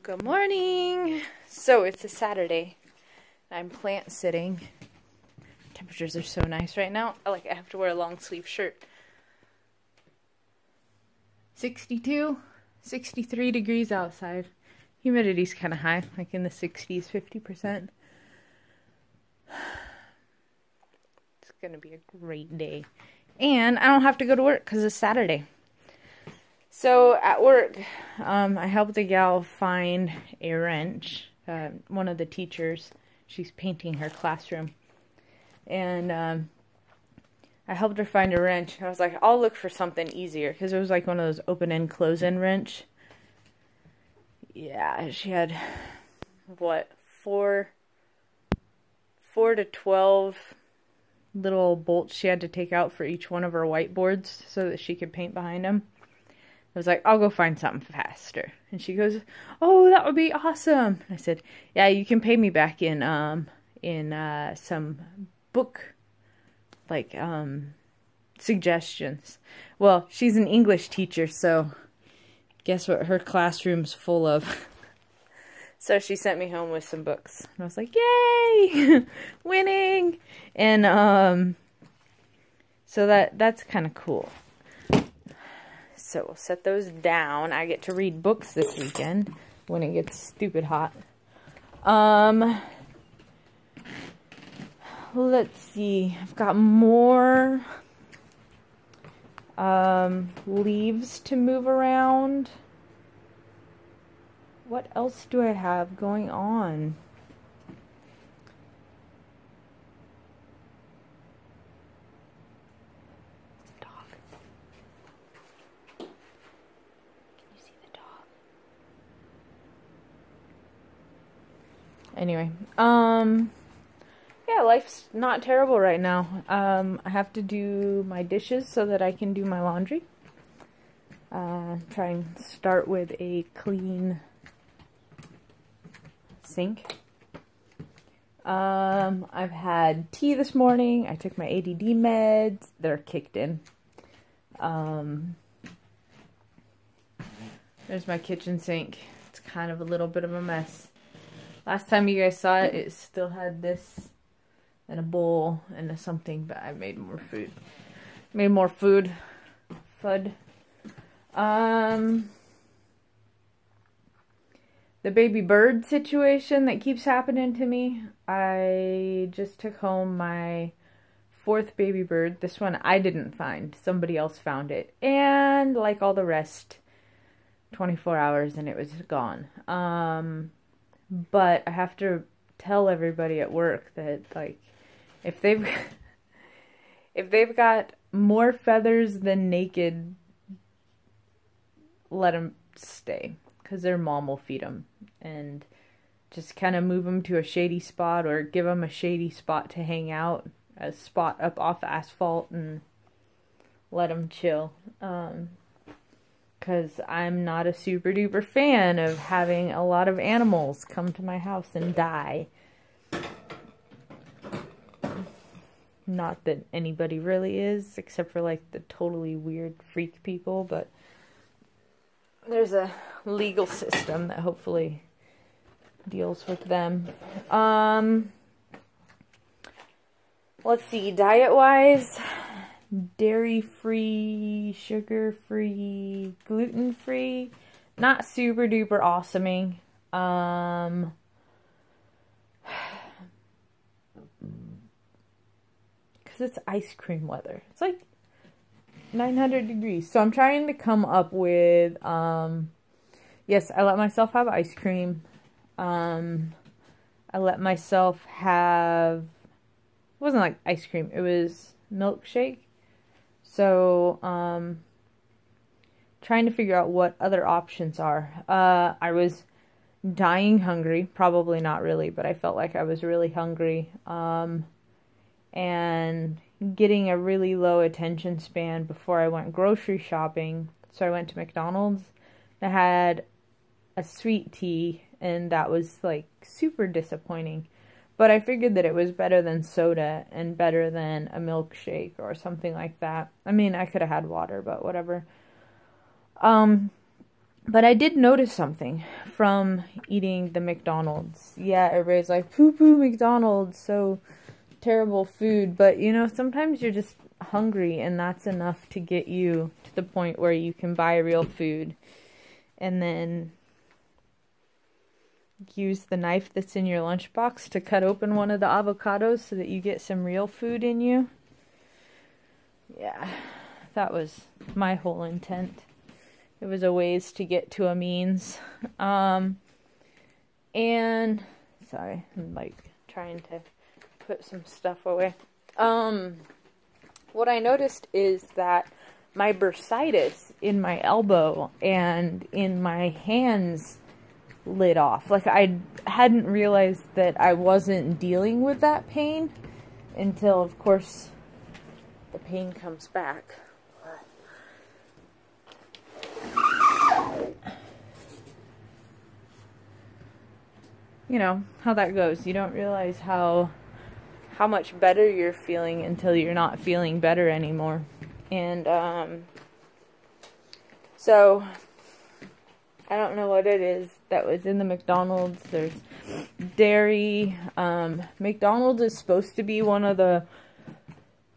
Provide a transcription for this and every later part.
Good morning. So it's a Saturday. I'm plant sitting. Temperatures are so nice right now. I have to wear a long sleeve shirt. 62, 63 degrees outside. Humidity's kind of high, like in the 60s, 50%. It's going to be a great day. And I don't have to go to work because it's Saturday. So at work, I helped a gal find a wrench. One of the teachers, she's painting her classroom. And I helped her find a wrench. I was like, I'll look for something easier. Because it was like one of those open-end, close-in wrench. Yeah, she had, what, 4 to 12 little bolts she had to take out for each one of her whiteboards so that she could paint behind them. I was like, I'll go find something faster. And she goes, oh, that would be awesome. And I said, yeah, you can pay me back in some book, suggestions. Well, she's an English teacher, so guess what her classroom's full of. So she sent me home with some books. And I was like, yay, winning. And so that's kind of cool. So we'll set those down. I get to read books this weekend when it gets stupid hot. Let's see. I've got more leaves to move around. What else do I have going on? Anyway, yeah, life's not terrible right now. I have to do my dishes so that I can do my laundry. Try and start with a clean sink. I've had tea this morning. I took my ADD meds. They're kicked in. There's my kitchen sink. It's kind of a little bit of a mess. Last time you guys saw it, it still had this and a bowl and something, but I made more food. Made more food. FUD. The baby bird situation that keeps happening to me. I just took home my 4th baby bird. This one I didn't find. Somebody else found it. And like all the rest, 24 hours and it was gone. But I have to tell everybody at work that, like, if they've got more feathers than naked, let them stay, because their mom will feed them, and just kind of move them to a shady spot, or give them a shady spot to hang out, a spot up off asphalt, and let them chill. Because I'm not a super duper fan of having a lot of animals come to my house and die. Not that anybody really is, except for like the totally weird freak people, but there's a legal system that hopefully deals with them. Let's see, diet-wise, dairy-free, sugar-free, gluten-free, not super duper awesoming. Because it's ice cream weather. It's like 900 degrees. So I'm trying to come up with, yes, I let myself have ice cream. I let myself have, it wasn't like ice cream, it was milkshake. So, trying to figure out what other options are. I was dying hungry. Probably not really, but I felt like I was really hungry. And getting a really low attention span before I went grocery shopping. So I went to McDonald's. I had a sweet tea, and that was, like, super disappointing. But I figured that it was better than soda and better than a milkshake or something like that. I mean, I could have had water, but whatever. But I did notice something from eating the McDonald's. Yeah, everybody's like, poo-poo McDonald's, so terrible food. But, you know, sometimes you're just hungry, and that's enough to get you to the point where you can buy real food. And then use the knife that's in your lunchbox to cut open one of the avocados so that you get some real food in you. Yeah, that was my whole intent. It was a ways to get to a means. And sorry, I'm like trying to put some stuff away. What I noticed is that my bursitis in my elbow and in my hands lit off. Like, I hadn't realized that I wasn't dealing with that pain until, of course, the pain comes back. You know how that goes. You don't realize how much better you're feeling until you're not feeling better anymore. And so I don't know what it is that was in the McDonald's. There's dairy. McDonald's is supposed to be one of the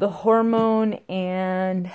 hormone and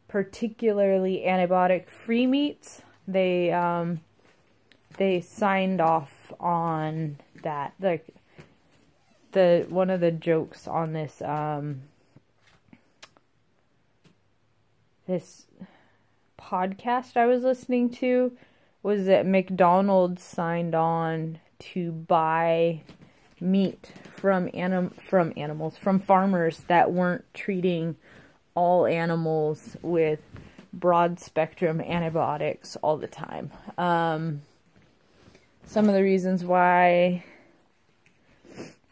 particularly antibiotic-free meats. They signed off on that. Like, one of the jokes on this this podcast I was listening to was that McDonald's signed on to buy meat from farmers that weren't treating all animals with broad spectrum antibiotics all the time. Some of the reasons why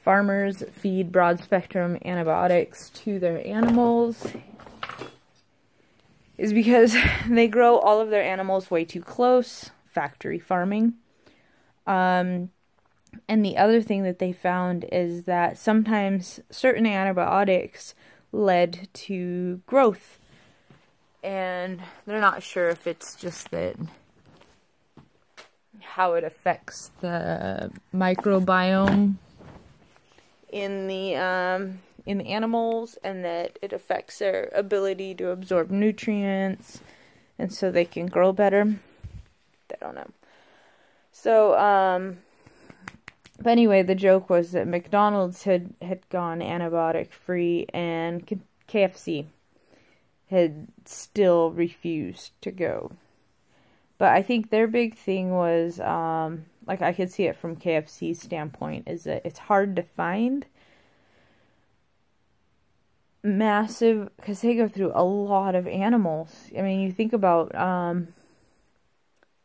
farmers feed broad spectrum antibiotics to their animals is because they grow all of their animals way too close, factory farming. And the other thing that they found is that sometimes certain antibiotics led to growth. And they're not sure if it's just that how it affects the microbiome in the animals, and that it affects their ability to absorb nutrients, and so they can grow better. I don't know. So, but anyway, the joke was that McDonald's had gone antibiotic free, and KFC had still refused to go. But I think their big thing was, like, I could see it from KFC's standpoint, is that it's hard to find massive, because they go through a lot of animals. I mean, you think about,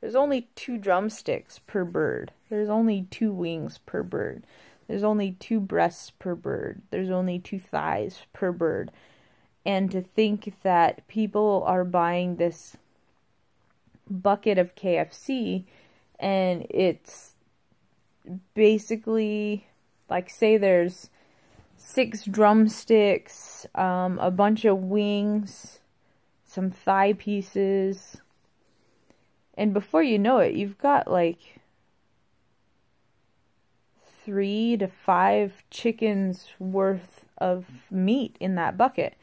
there's only 2 drumsticks per bird. There's only 2 wings per bird. There's only 2 breasts per bird. There's only 2 thighs per bird. And to think that people are buying this bucket of KFC, and it's basically, like, say there's 6 drumsticks, a bunch of wings, some thigh pieces, and before you know it, you've got like 3 to 5 chickens worth of meat in that bucket.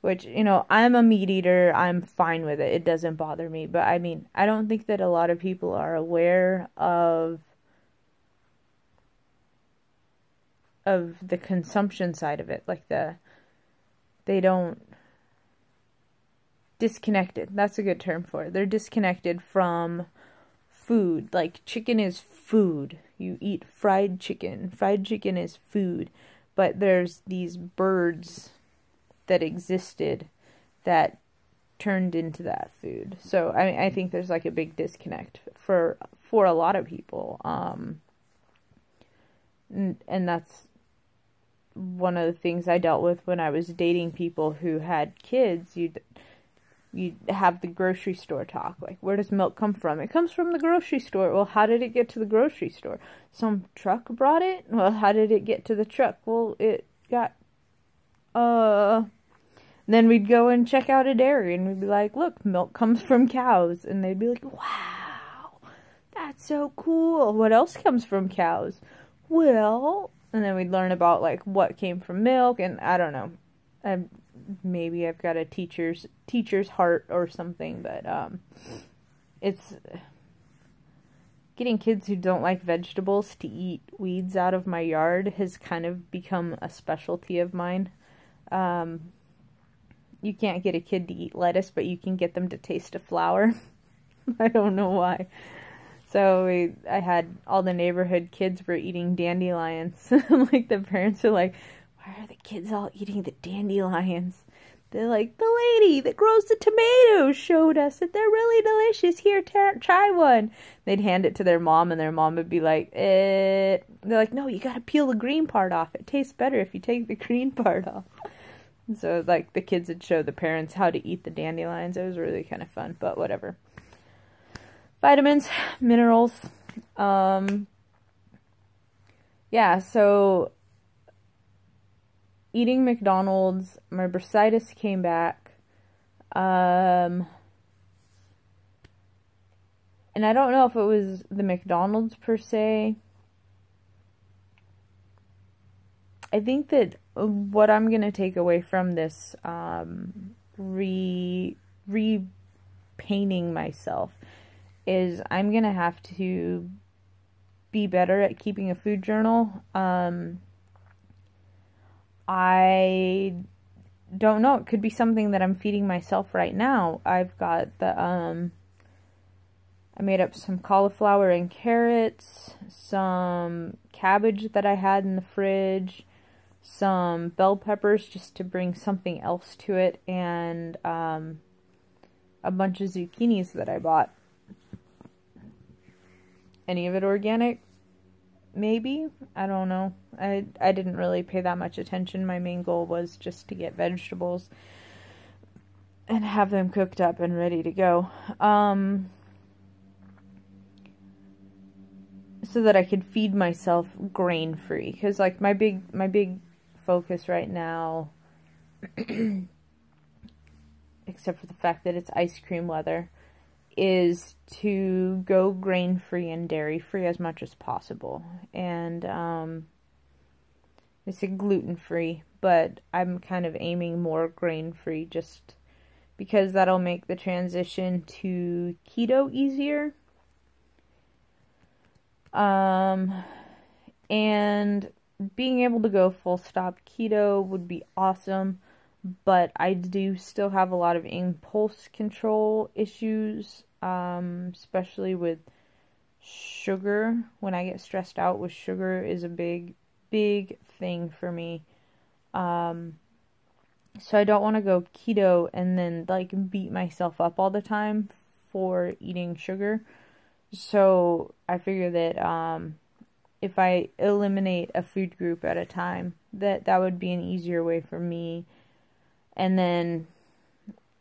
Which, you know, I'm a meat eater, I'm fine with it, it doesn't bother me. But I mean, I don't think that a lot of people are aware of the consumption side of it. Like, they don't, disconnected, that's a good term for it. They're disconnected from food. Like, chicken is food. You eat fried chicken. Fried chicken is food. But there's these birds that existed that turned into that food. So I think there's like a big disconnect for a lot of people. And that's one of the things I dealt with when I was dating people who had kids. You'd have the grocery store talk. Like, where does milk come from? It comes from the grocery store. Well, how did it get to the grocery store? Some truck brought it? Well, how did it get to the truck? Well, it got, then we'd go and check out a dairy, and we'd be like, look, milk comes from cows. And they'd be like, wow, that's so cool. What else comes from cows? Well, and then we'd learn about, like, what came from milk, and I don't know. Maybe I've got a teacher's heart or something, but it's getting kids who don't like vegetables to eat weeds out of my yard has kind of become a specialty of mine. You can't get a kid to eat lettuce, but you can get them to taste a flower. I don't know why. So I had all the neighborhood kids were eating dandelions. Like, the parents are like, why are the kids all eating the dandelions? They're like, the lady that grows the tomatoes showed us that they're really delicious. Here, try one. They'd hand it to their mom, and their mom would be like, They're like, no, you gotta peel the green part off. It tastes better if you take the green part off. So, like, the kids would show the parents how to eat the dandelions. It was really kind of fun, but whatever. Vitamins, minerals. Yeah, so eating McDonald's, my bursitis came back. And I don't know if it was the McDonald's per se. I think that what I'm going to take away from this repainting myself is I'm going to have to be better at keeping a food journal. I don't know. It could be something that I'm feeding myself right now. I've got the, I made up some cauliflower and carrots, some cabbage that I had in the fridge, some bell peppers just to bring something else to it, and a bunch of zucchinis that I bought. Any of it organic? Maybe? I don't know. I didn't really pay that much attention. My main goal was just to get vegetables and have them cooked up and ready to go. So that I could feed myself grain-free. Because, like, my big focus right now, except for the fact that it's ice cream weather, is to go grain-free and dairy-free as much as possible. And, I said gluten-free, but I'm kind of aiming more grain-free just because that'll make the transition to keto easier. And being able to go full stop keto would be awesome, but I do still have a lot of impulse control issues, especially with sugar. When I get stressed out with sugar is a big thing for me. So I don't want to go keto and then, like, beat myself up all the time for eating sugar. So I figure that if I eliminate a food group at a time, that would be an easier way for me. And then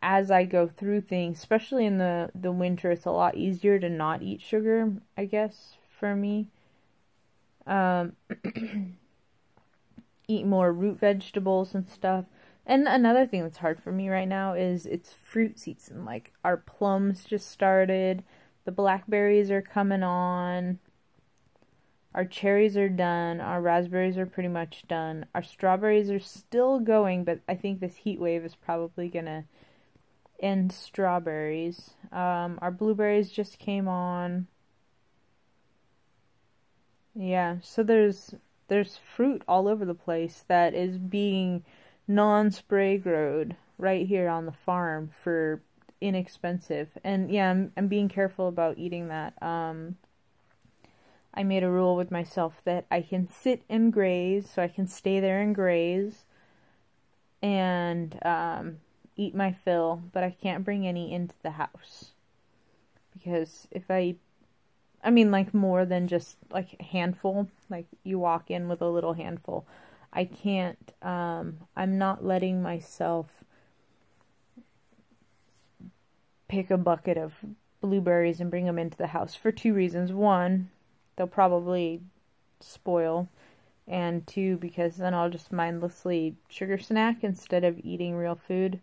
as I go through things, especially in the winter, it's a lot easier to not eat sugar, I guess, for me. Eat more root vegetables and stuff. And another thing that's hard for me right now is it's fruit season. Like, our plums just started. The blackberries are coming on. Our cherries are done. Our raspberries are pretty much done. Our strawberries are still going, but I think this heat wave is probably going to end strawberries. Our blueberries just came on. Yeah, so there's fruit all over the place that is being non-spray growed right here on the farm for inexpensive. And yeah, I'm being careful about eating that. I made a rule with myself that I can sit and graze, so I can stay there and graze and eat my fill, but I can't bring any into the house. Because if I mean, like, more than just, like, a handful, like, you walk in with a little handful, I can't, I'm not letting myself pick a bucket of blueberries and bring them into the house for two reasons. One, they'll probably spoil. and 2, because then I'll just mindlessly sugar snack instead of eating real food,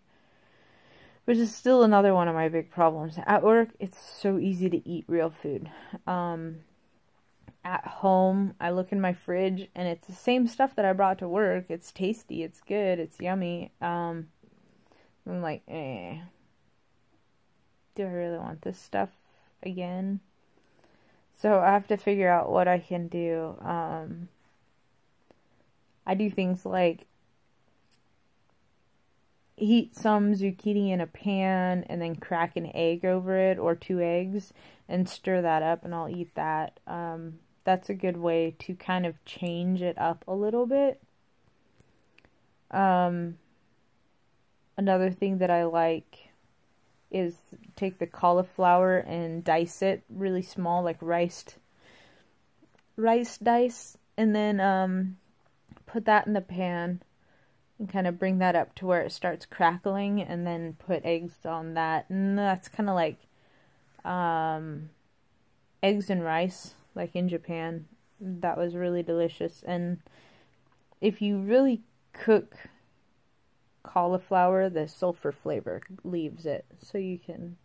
which is still another one of my big problems. At work, it's so easy to eat real food. At home, I look in my fridge, and it's the same stuff that I brought to work. It's tasty, it's good, it's yummy. I'm like, do I really want this stuff again? So I have to figure out what I can do. I do things like heat some zucchini in a pan and then crack an egg over it, or 2 eggs, and stir that up, and I'll eat that. That's a good way to kind of change it up a little bit. Another thing that I like is take the cauliflower and dice it really small, like rice dice, and then put that in the pan and kind of bring that up to where it starts crackling, and then put eggs on that. And that's kind of like eggs and rice, like in Japan. That was really delicious. And if you really cook cauliflower, the sulfur flavor leaves it, so you can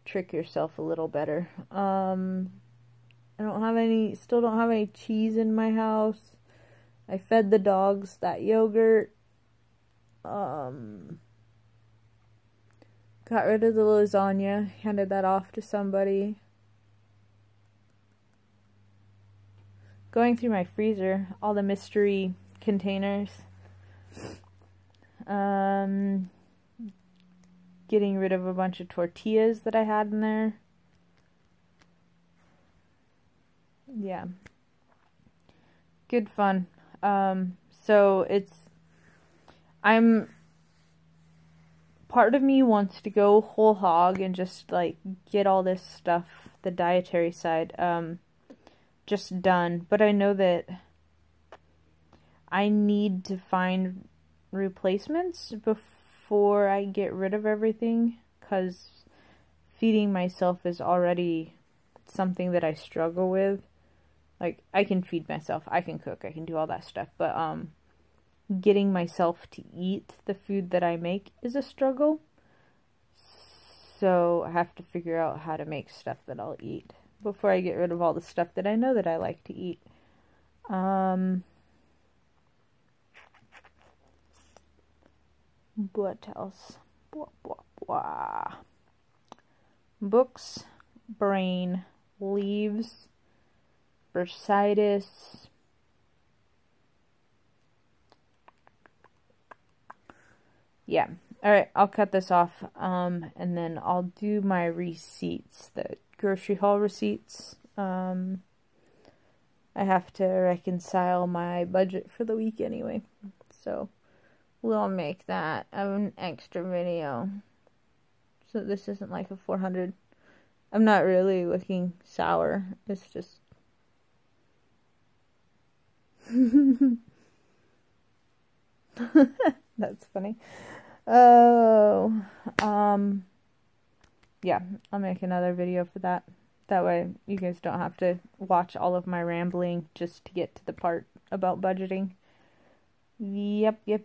trick yourself a little better. I still don't have any cheese in my house. I fed the dogs that yogurt. Got rid of the lasagna, handed that off to somebody. Going through my freezer, all the mystery containers. Getting rid of a bunch of tortillas that I had in there. Yeah. Good fun. So part of me wants to go whole hog and just like get all this stuff, the dietary side, just done. But I know that I need to find replacements before I get rid of everything, because feeding myself is already something that I struggle with. Like, I can feed myself, I can cook, I can do all that stuff, but getting myself to eat the food that I make is a struggle. So I have to figure out how to make stuff that I'll eat before I get rid of all the stuff that I know that I like to eat. What else? Blah, blah, blah. Books, brain, leaves, bursitis. Yeah. Alright, I'll cut this off, and then I'll do my receipts, the grocery haul receipts. I have to reconcile my budget for the week anyway, so we'll make that an extra video, so this isn't like a 400. I'm not really looking sour, it's just that's funny. Oh, yeah, I'll make another video for that. That way you guys don't have to watch all of my rambling just to get to the part about budgeting. Yep. I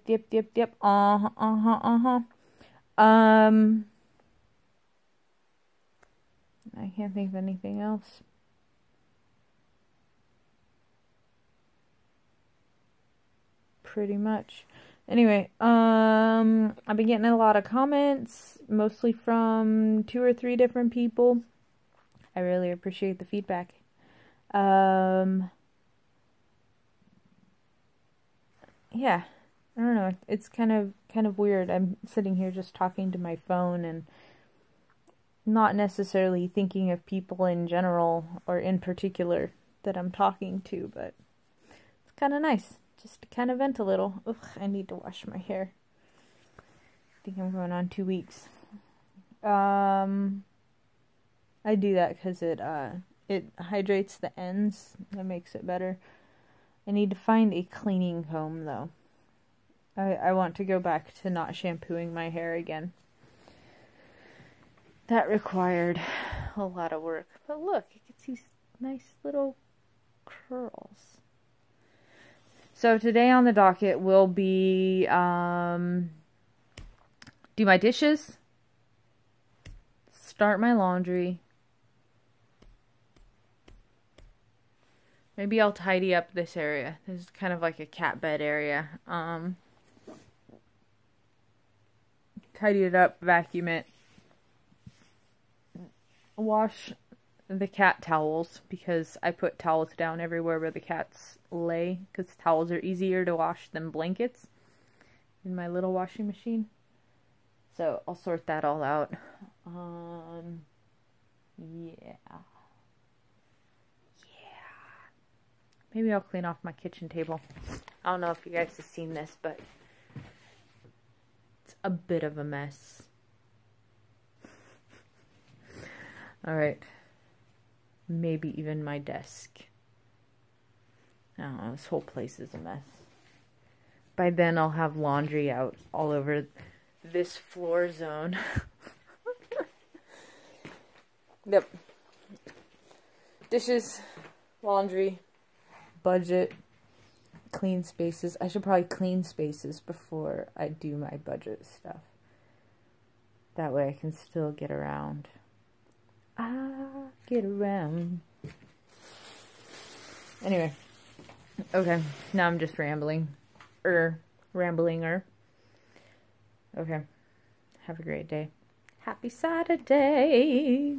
can't think of anything else. Pretty much. Anyway, I've been getting a lot of comments, mostly from 2 or 3 different people. I really appreciate the feedback. Yeah, I don't know. It's kind of weird. I'm sitting here just talking to my phone and not necessarily thinking of people in general or in particular that I'm talking to, but it's kind of nice. Just to kind of vent a little. Ugh, I need to wash my hair. I think I'm going on 2 weeks. I do that because it hydrates the ends. That makes it better. I need to find a cleaning comb though. I want to go back to not shampooing my hair again. That required a lot of work. But look, it gets these nice little curls. So today on the docket will be do my dishes, start my laundry. Maybe I'll tidy up this area. This is kind of like a cat bed area. Tidy it up, vacuum it, wash the cat towels because I put towels down everywhere where the cats lay because towels are easier to wash than blankets in my little washing machine. So I'll sort that all out. Yeah. Maybe I'll clean off my kitchen table. I don't know if you guys have seen this, but it's a bit of a mess. Alright. Maybe even my desk. I don't know, this whole place is a mess. By then I'll have laundry out all over this floor zone. Yep. Dishes, laundry, budget, clean spaces. I should probably clean spaces before I do my budget stuff. That way I can still get around. Get around. Anyway. Okay. Now I'm just rambling. Rambling-er. Okay. Have a great day. Happy Saturday.